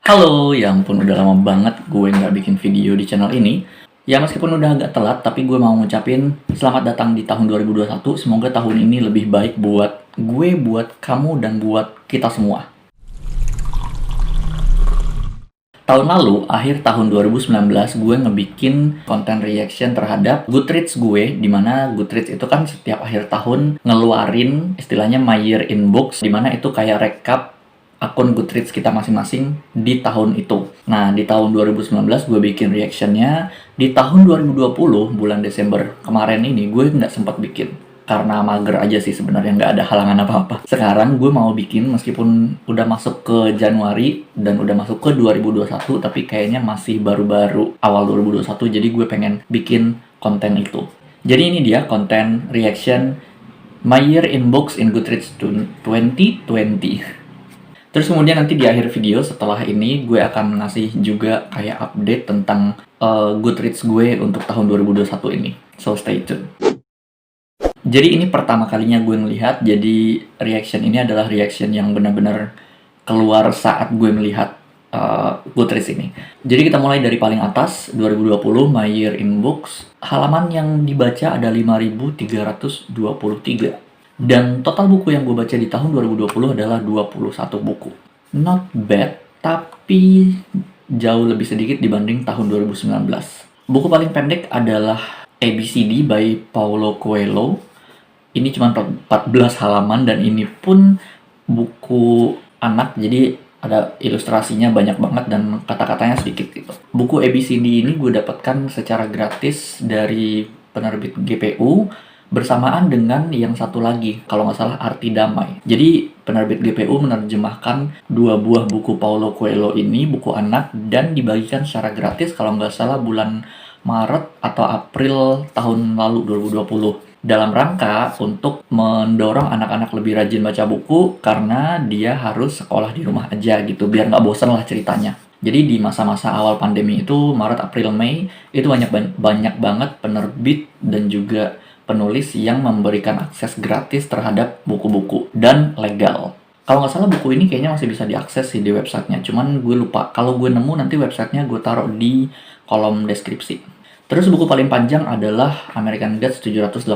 Halo, ya ampun udah lama banget gue nggak bikin video di channel ini. Ya meskipun udah agak telat, tapi gue mau ngucapin selamat datang di tahun 2021. Semoga tahun ini lebih baik buat gue, buat kamu, dan buat kita semua. Tahun lalu, akhir tahun 2019, gue ngebikin konten reaction terhadap Goodreads gue, dimana Goodreads itu kan setiap akhir tahun ngeluarin istilahnya My Year in Books, dimana itu kayak recap akun Goodreads kita masing-masing di tahun itu. Nah, di tahun 2019 gue bikin reactionnya, di tahun 2020, bulan Desember kemarin ini, gue nggak sempat bikin. Karena mager aja sih sebenarnya, nggak ada halangan apa-apa. Sekarang gue mau bikin meskipun udah masuk ke Januari dan udah masuk ke 2021, tapi kayaknya masih baru-baru awal 2021, jadi gue pengen bikin konten itu. Jadi ini dia konten reaction My Year in Books in Goodreads 2020. Terus kemudian nanti di akhir video setelah ini gue akan ngasih juga kayak update tentang Goodreads gue untuk tahun 2021 ini. So stay tune. Jadi ini pertama kalinya gue ngelihat, jadi reaction ini adalah reaction yang benar-benar keluar saat gue melihat Goodreads ini. Jadi kita mulai dari paling atas, 2020 My Year in Books. Halaman yang dibaca ada 5.323. Dan total buku yang gue baca di tahun 2020 adalah 21 buku. Not bad, tapi jauh lebih sedikit dibanding tahun 2019. Buku paling pendek adalah ABCD by Paulo Coelho. Ini cuma 14 halaman dan ini pun buku anak, jadi ada ilustrasinya banyak banget dan kata-katanya sedikit gitu. Buku ABCD ini gue dapatkan secara gratis dari penerbit GPU bersamaan dengan yang satu lagi, kalau nggak salah Arti Damai. Jadi penerbit GPU menerjemahkan dua buah buku Paulo Coelho ini, buku anak, dan dibagikan secara gratis kalau nggak salah bulan Maret atau April tahun lalu 2020. Dalam rangka untuk mendorong anak-anak lebih rajin baca buku karena dia harus sekolah di rumah aja gitu, biar nggak bosan lah ceritanya. Jadi di masa-masa awal pandemi itu, Maret, April, Mei, itu banyak banget penerbit dan juga penulis yang memberikan akses gratis terhadap buku-buku dan legal. Kalau nggak salah buku ini kayaknya masih bisa diakses sih di websitenya, cuman gue lupa. Kalau gue nemu nanti websitenya gue taruh di kolom deskripsi. Terus buku paling panjang adalah American Gods 784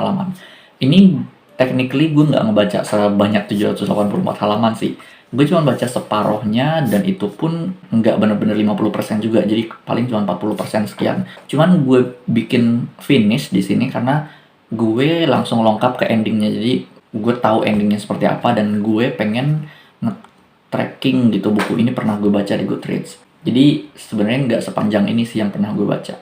halaman. Ini technically gue nggak ngebaca sebanyak 784 halaman sih. Gue cuma baca separohnya dan itu pun nggak bener-bener 50% juga. Jadi paling cuma 40% sekian. Cuman gue bikin finish di sini karena gue langsung lengkap ke endingnya. Jadi gue tahu endingnya seperti apa dan gue pengen nge-tracking gitu buku ini pernah gue baca di Goodreads. Jadi sebenarnya nggak sepanjang ini sih yang pernah gue baca.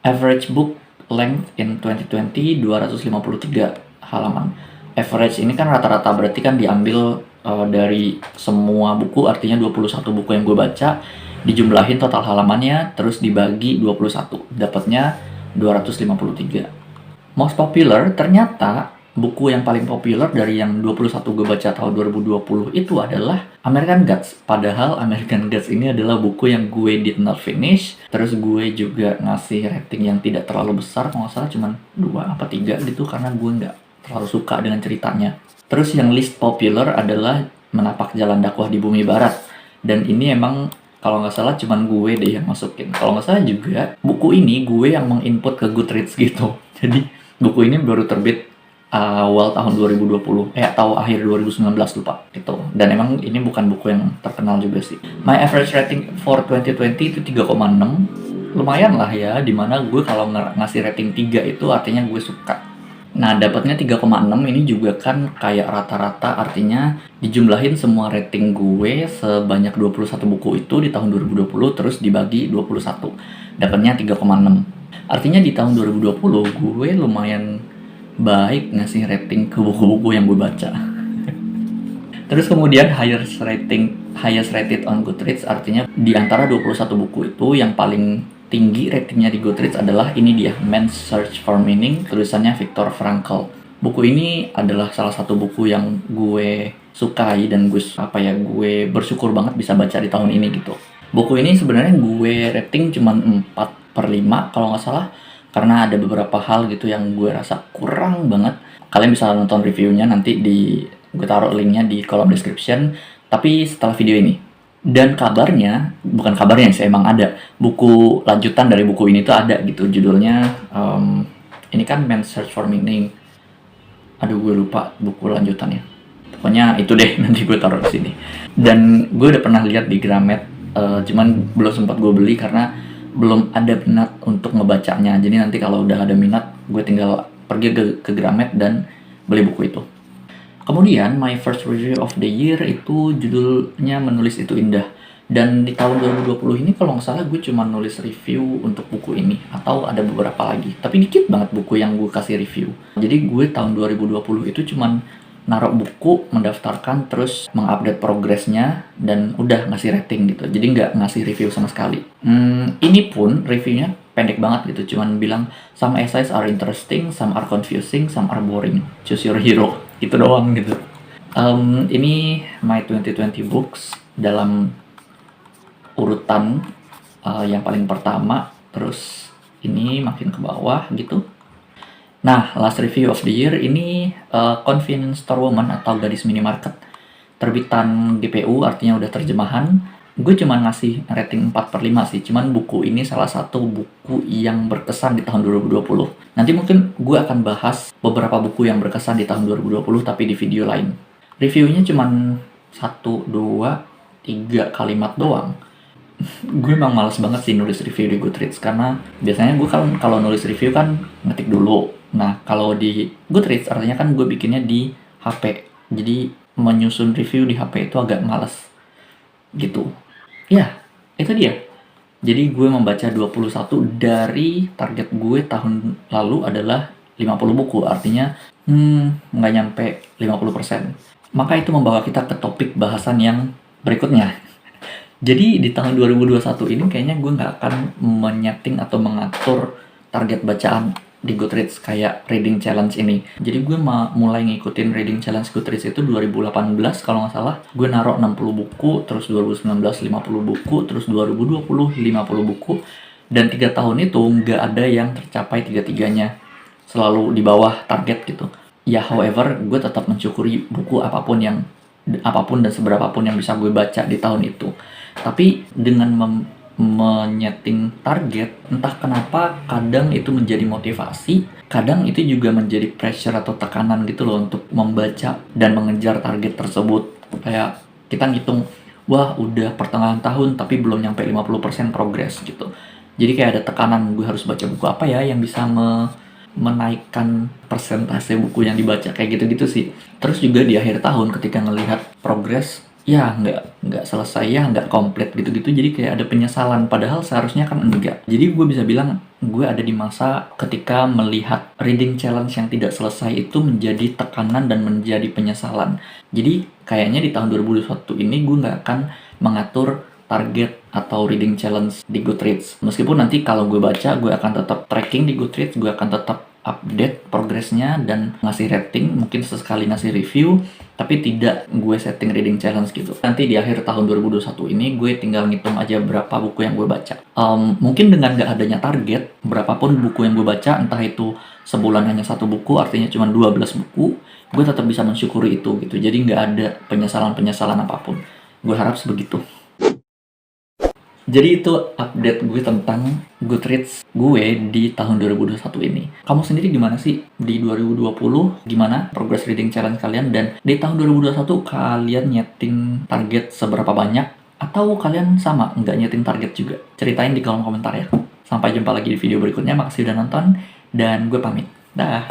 Average book length in 2020 253 halaman. Average ini kan rata-rata, berarti kan diambil dari semua buku, artinya 21 buku yang gue baca, dijumlahin total halamannya, terus dibagi 21, dapatnya 253. Most popular, ternyata buku yang paling populer dari yang 21 gue baca tahun 2020 itu adalah American Gods. Padahal American Gods ini adalah buku yang gue did not finish. Terus gue juga ngasih rating yang tidak terlalu besar, kalau nggak salah cuma 2 apa 3 gitu, karena gue nggak terlalu suka dengan ceritanya. Terus yang least popular adalah Menapak Jalan Dakwah di Bumi Barat. Dan ini emang kalau nggak salah cuman gue deh yang masukin. Kalau nggak salah juga buku ini gue yang menginput ke Goodreads gitu. Jadi buku ini baru terbit awal tahun 2020 atau akhir 2019 lupa gitu. Dan emang ini bukan buku yang terkenal juga sih. My average rating for 2020 itu 3,6. Lumayan lah ya, dimana gue kalau ngasih rating 3 itu artinya gue suka. Nah, dapatnya 3,6 ini juga kan kayak rata-rata, artinya dijumlahin semua rating gue sebanyak 21 buku itu di tahun 2020 terus dibagi 21. Dapatnya 3,6. Artinya di tahun 2020 gue lumayan baik ngasih rating ke buku-buku yang gue baca. Terus kemudian highest rated on Goodreads, artinya di antara 21 buku itu yang paling tinggi ratingnya di Goodreads adalah ini dia, Man's Search for Meaning, tulisannya Viktor Frankl. Buku ini adalah salah satu buku yang gue sukai dan gue bersyukur banget bisa baca di tahun ini gitu. Buku ini sebenarnya gue rating cuma 4/5 kalau nggak salah, karena ada beberapa hal gitu yang gue rasa kurang banget. Kalian bisa nonton reviewnya nanti gue taruh linknya di kolom description. Tapi setelah video ini, Dan bukan kabarnya sih, emang ada buku lanjutan dari buku ini tuh ada gitu, judulnya ini kan Man's Search for Meaning. Aduh, gue lupa buku lanjutannya. Pokoknya itu deh, nanti gue taruh di sini. Dan gue udah pernah lihat di Gramet, cuman belum sempat gue beli karena belum ada minat untuk ngebacanya. Jadi nanti kalau udah ada minat, gue tinggal pergi ke Gramet dan beli buku itu. Kemudian, my first review of the year itu judulnya Menulis Itu Indah. Dan di tahun 2020 ini kalau nggak salah gue cuma nulis review untuk buku ini. Atau ada beberapa lagi. Tapi dikit banget buku yang gue kasih review. Jadi gue tahun 2020 itu cuma naruh buku, mendaftarkan, terus mengupdate progresnya, dan udah ngasih rating gitu. Jadi nggak ngasih review sama sekali. Ini pun reviewnya pendek banget gitu. Cuman bilang, some essays are interesting, some are confusing, some are boring. Choose your hero. Gitu doang gitu. Ini my 2020 books dalam urutan yang paling pertama, terus ini makin ke bawah gitu. Nah, last review of the year ini Convenience Store Woman atau Gadis Minimarket. Terbitan GPU, artinya udah terjemahan. Gue cuma ngasih rating 4/5 sih, cuman buku ini salah satu buku yang berkesan di tahun 2020. Nanti mungkin gue akan bahas beberapa buku yang berkesan di tahun 2020 tapi di video lain. Reviewnya cuma 1, 2, 3 kalimat doang. Gue emang males banget sih nulis review di Goodreads karena biasanya gue kalau nulis review kan ngetik dulu. Nah, kalau di Goodreads artinya kan gue bikinnya di HP. Jadi menyusun review di HP itu agak males gitu. Ya, itu dia. Jadi gue membaca 21 dari target gue tahun lalu adalah 50 buku. Artinya nggak nyampe 50%. Maka itu membawa kita ke topik bahasan yang berikutnya. Jadi di tahun 2021 ini kayaknya gue nggak akan menyeting atau mengatur target bacaan di Goodreads kayak reading challenge ini. Jadi gue mulai ngikutin reading challenge Goodreads itu 2018 kalau nggak salah. Gue naruh 60 buku, terus 2019 50 buku, terus 2020 50 buku. Dan 3 tahun itu nggak ada yang tercapai tiga-tiganya. Selalu di bawah target gitu. Ya, however, gue tetap mensyukuri buku apapun dan seberapapun yang bisa gue baca di tahun itu. Tapi dengan menyeting target, entah kenapa kadang itu menjadi motivasi, kadang itu juga menjadi pressure atau tekanan gitu loh untuk membaca dan mengejar target tersebut. Kayak kita ngitung, wah udah pertengahan tahun tapi belum nyampe 50% progres gitu. Jadi kayak ada tekanan, gue harus baca buku apa ya yang bisa menaikkan persentase buku yang dibaca, kayak gitu-gitu sih. Terus juga di akhir tahun ketika ngelihat progres, ya nggak selesai, ya nggak komplit gitu-gitu, jadi kayak ada penyesalan, padahal seharusnya kan enggak. Jadi gue bisa bilang gue ada di masa ketika melihat reading challenge yang tidak selesai itu menjadi tekanan dan menjadi penyesalan. Jadi kayaknya di tahun 2021 ini gue nggak akan mengatur target atau reading challenge di Goodreads. Meskipun nanti kalau gue baca, gue akan tetap tracking di Goodreads, gue akan tetap update progresnya dan ngasih rating, mungkin sesekali ngasih review, tapi tidak gue setting reading challenge gitu. Nanti di akhir tahun 2021 ini gue tinggal ngitung aja berapa buku yang gue baca. Mungkin dengan gak adanya target, berapapun buku yang gue baca, entah itu sebulan hanya 1 buku, artinya cuma 12 buku, gue tetap bisa mensyukuri itu gitu. Jadi gak ada penyesalan-penyesalan apapun. Gue harap sebegitu. Jadi itu update gue tentang Goodreads gue di tahun 2021 ini. Kamu sendiri gimana sih di 2020? Gimana progress reading challenge kalian? Dan di tahun 2021 kalian nyeting target seberapa banyak? Atau kalian sama nggak nyeting target juga? Ceritain di kolom komentar ya. Sampai jumpa lagi di video berikutnya. Makasih udah nonton. Dan gue pamit. Dah.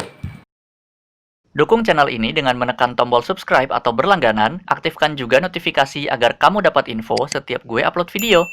Dukung channel ini dengan menekan tombol subscribe atau berlangganan. Aktifkan juga notifikasi agar kamu dapat info setiap gue upload video.